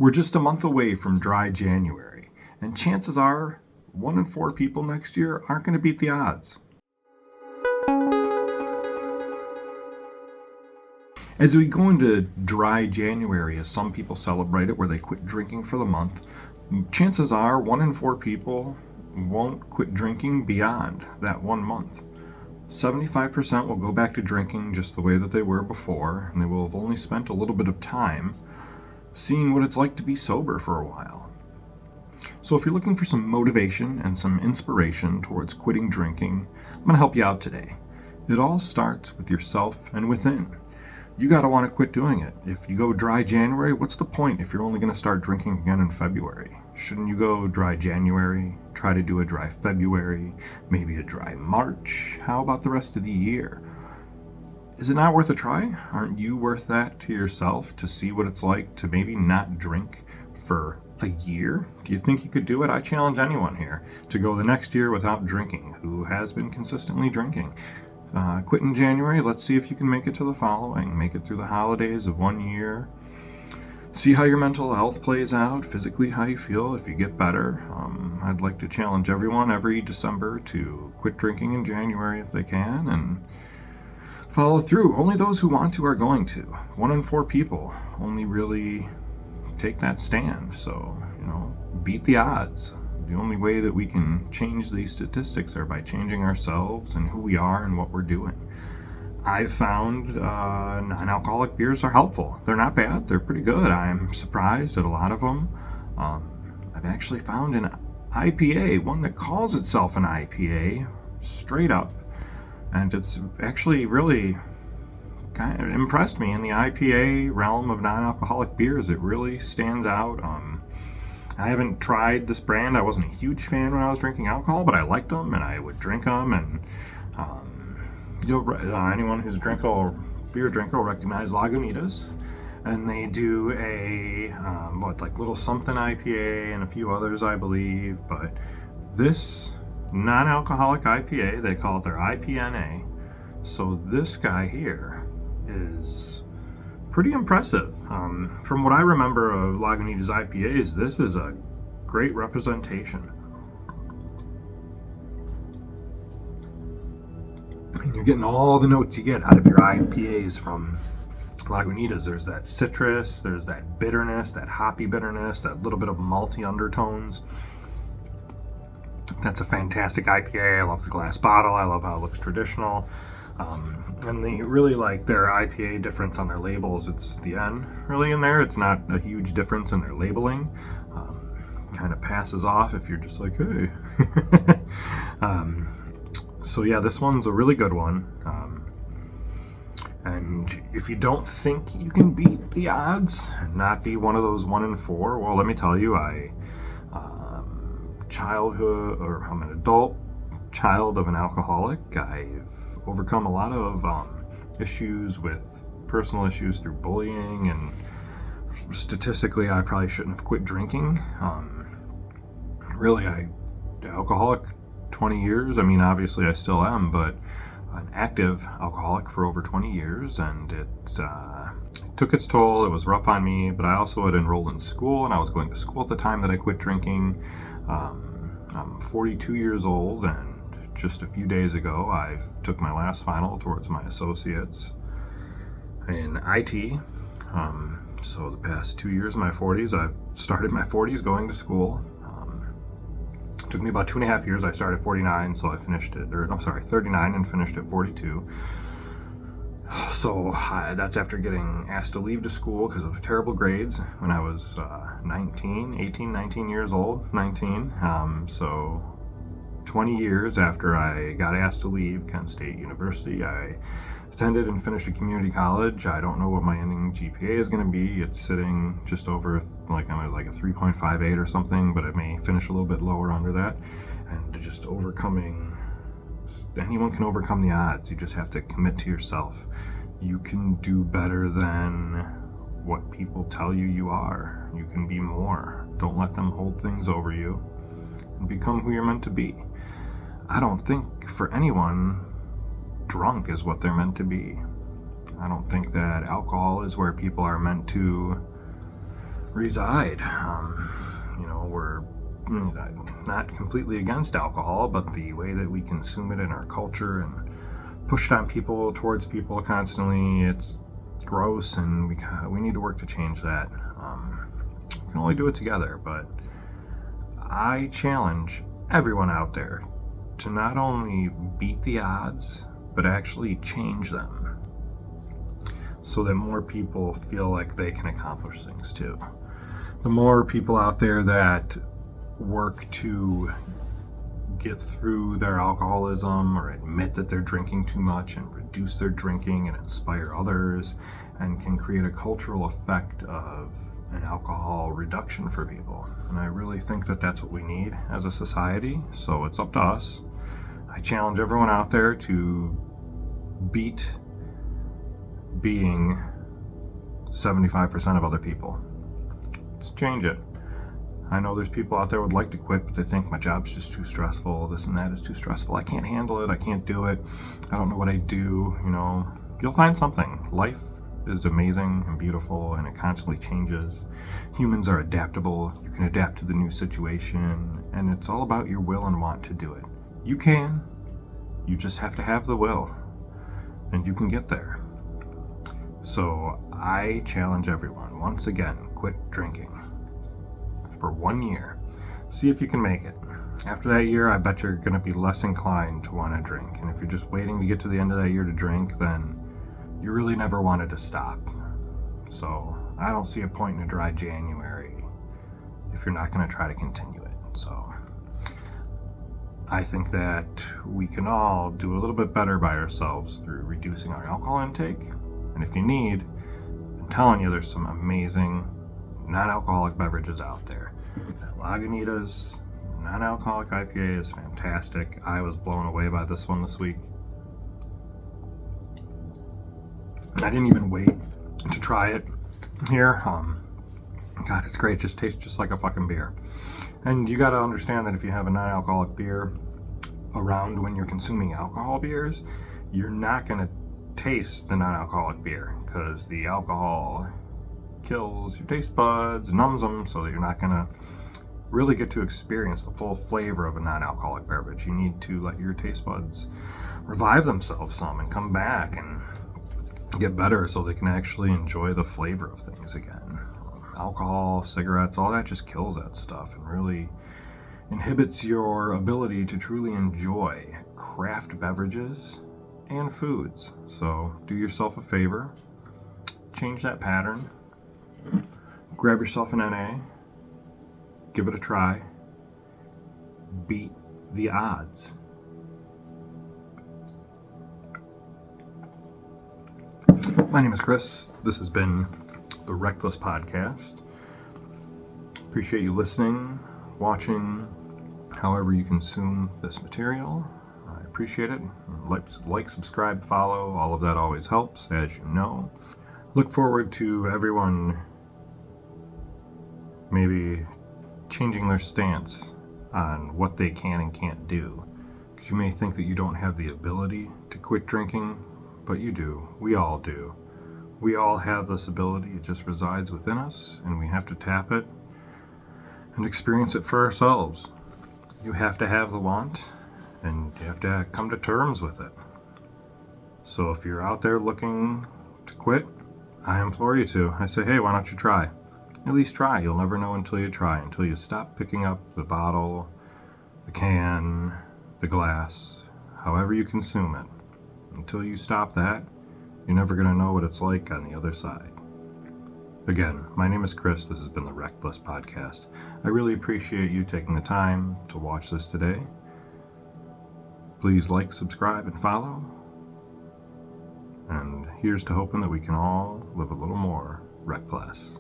We're just a month away from dry January, and chances are 1 in 4 people next year aren't going to beat the odds. As we go into dry January, as some people celebrate it, where they quit drinking for the month, chances are 1 in 4 people won't quit drinking beyond that 1 month. 75% will go back to drinking just the way that they were before, and they will have only spent a little bit of time seeing what it's like to be sober for a while. So if you're looking for some motivation and some inspiration towards quitting drinking, I'm going to help you out today. It all starts with yourself and within. You got to want to quit doing it. If you go dry January, what's the point if you're only going to start drinking again in February? Shouldn't you go dry January, try to do a dry February, maybe a dry March? How about the rest of the year? Is it not worth a try? Aren't you worth that to yourself, to see what it's like to maybe not drink for a year? Do you think you could do it? I challenge anyone here to go the next year without drinking who has been consistently drinking. Quit in January. Let's see if you can make it to the following. Make it through the holidays of 1 year. See how your mental health plays out, physically how you feel, if you get better. I'd like to challenge everyone every December to quit drinking in January if they can, and follow through. Only those who want to are going to. 1 in 4 people only really take that stand. So, beat the odds. The only way that we can change these statistics are by changing ourselves and who we are and what we're doing. I've found non-alcoholic beers are helpful. They're not bad. They're pretty good. I'm surprised at a lot of them. I've actually found an IPA, one that calls itself an IPA, straight up. And it's actually really kind of impressed me in the IPA realm of non-alcoholic beers. It really stands out. I haven't tried this brand. I wasn't a huge fan when I was drinking alcohol, but I liked them and I would drink them. And anyone who's beer drinker will recognize Lagunitas. And they do a little something IPA and a few others, I believe. But this non-alcoholic IPA, they call it their IPNA. So this guy here is pretty impressive. From what I remember of Lagunitas IPAs, this is a great representation. And you're getting all the notes you get out of your IPAs from Lagunitas. There's that citrus, there's that bitterness, that hoppy bitterness, that little bit of malty undertones. That's a fantastic IPA. I love the glass bottle. I love how it looks traditional. And they really like their IPA difference on their labels. It's the N really in there. It's not a huge difference in their labeling. Kind of passes off if you're just like, hey. So yeah, this one's a really good one. And if you don't think you can beat the odds and not be one of those 1 in 4, well, let me tell you, I'm an adult child of an alcoholic. I've overcome a lot of personal issues through bullying, and statistically I probably shouldn't have quit drinking. Alcoholic 20 years. I mean, obviously I still am, but an active alcoholic for over 20 years, and it took its toll. It was rough on me, but I also had enrolled in school, and I was going to school at the time that I quit drinking. I'm 42 years old, and just a few days ago I took my last final towards my associates in IT. So the past 2 years of my 40s, I've started my 40s going to school. It took me about 2.5 years. I started at 49, so I finished at 39 and finished at 42. So that's after getting asked to leave to school because of terrible grades when I was 19 years old, 19. So 20 years after I got asked to leave Kent State University, I attended and finished a community college. I don't know what my ending GPA is going to be. It's sitting just over, I'm at like a 3.58 or something, but it may finish a little bit lower under that. And just anyone can overcome the odds. You just have to commit to yourself. You can do better than what people tell you you are. You can be more. Don't let them hold things over you, and become who you're meant to be. I don't think for anyone drunk is what they're meant to be. I don't think that alcohol is where people are meant to reside. We're not completely against alcohol, but the way that we consume it in our culture and push it on people, towards people constantly, it's gross, and we need to work to change that. We can only do it together, but I challenge everyone out there to not only beat the odds, but actually change them so that more people feel like they can accomplish things too. The more people out there that work to get through their alcoholism or admit that they're drinking too much and reduce their drinking and inspire others and can create a cultural effect of an alcohol reduction for people. And I really think that that's what we need as a society, so it's up to us. I challenge everyone out there to beat being 75% of other people. Let's change it. I know there's people out there who would like to quit, but they think my job's just too stressful, this and that is too stressful, I can't handle it, I can't do it, I don't know what I do. You'll find something. Life is amazing and beautiful, and it constantly changes. Humans are adaptable. You can adapt to the new situation, and it's all about your will and want to do it. You can. You just have to have the will, and you can get there. So I challenge everyone, once again, quit drinking for 1 year. See if you can make it. After that year, I bet you're going to be less inclined to want to drink. And if you're just waiting to get to the end of that year to drink, then you really never wanted to stop. So I don't see a point in a dry January if you're not going to try to continue it. So I think that we can all do a little bit better by ourselves through reducing our alcohol intake. And if you need, I'm telling you, there's some amazing non-alcoholic beverages out there. Lagunitas non-alcoholic IPA is fantastic. I was blown away by this one this week. I didn't even wait to try it here. God, it's great. It just tastes just like a fucking beer. And you got to understand that if you have a non-alcoholic beer around when you're consuming alcohol beers, you're not going to taste the non-alcoholic beer because the alcohol kills your taste buds, numbs them, so that you're not going to really get to experience the full flavor of a non-alcoholic beverage. You need to let your taste buds revive themselves some and come back and get better so they can actually enjoy the flavor of things again. Alcohol, cigarettes, all that just kills that stuff and really inhibits your ability to truly enjoy craft beverages and foods. So do yourself a favor, change that pattern, grab yourself an NA, give it a try, beat the odds. My name is Chris. This has been the Reckless Podcast. Appreciate you listening, watching, however you consume this material. I appreciate it. Like, subscribe, follow, all of that always helps, as you know. Look forward to everyone maybe changing their stance on what they can and can't do. Because you may think that you don't have the ability to quit drinking, but you do. We all do. We all have this ability. It just resides within us, and we have to tap it and experience it for ourselves. You have to have the want, and you have to come to terms with it. So if you're out there looking to quit, I implore you to. I say, hey, why don't you try? At least try. You'll never know until you try, until you stop picking up the bottle, the can, the glass, however you consume it. Until you stop that, you're never going to know what it's like on the other side. Again, my name is Chris. This has been the Reckless Podcast. I really appreciate you taking the time to watch this today. Please like, subscribe, and follow. And here's to hoping that we can all live a little more reckless.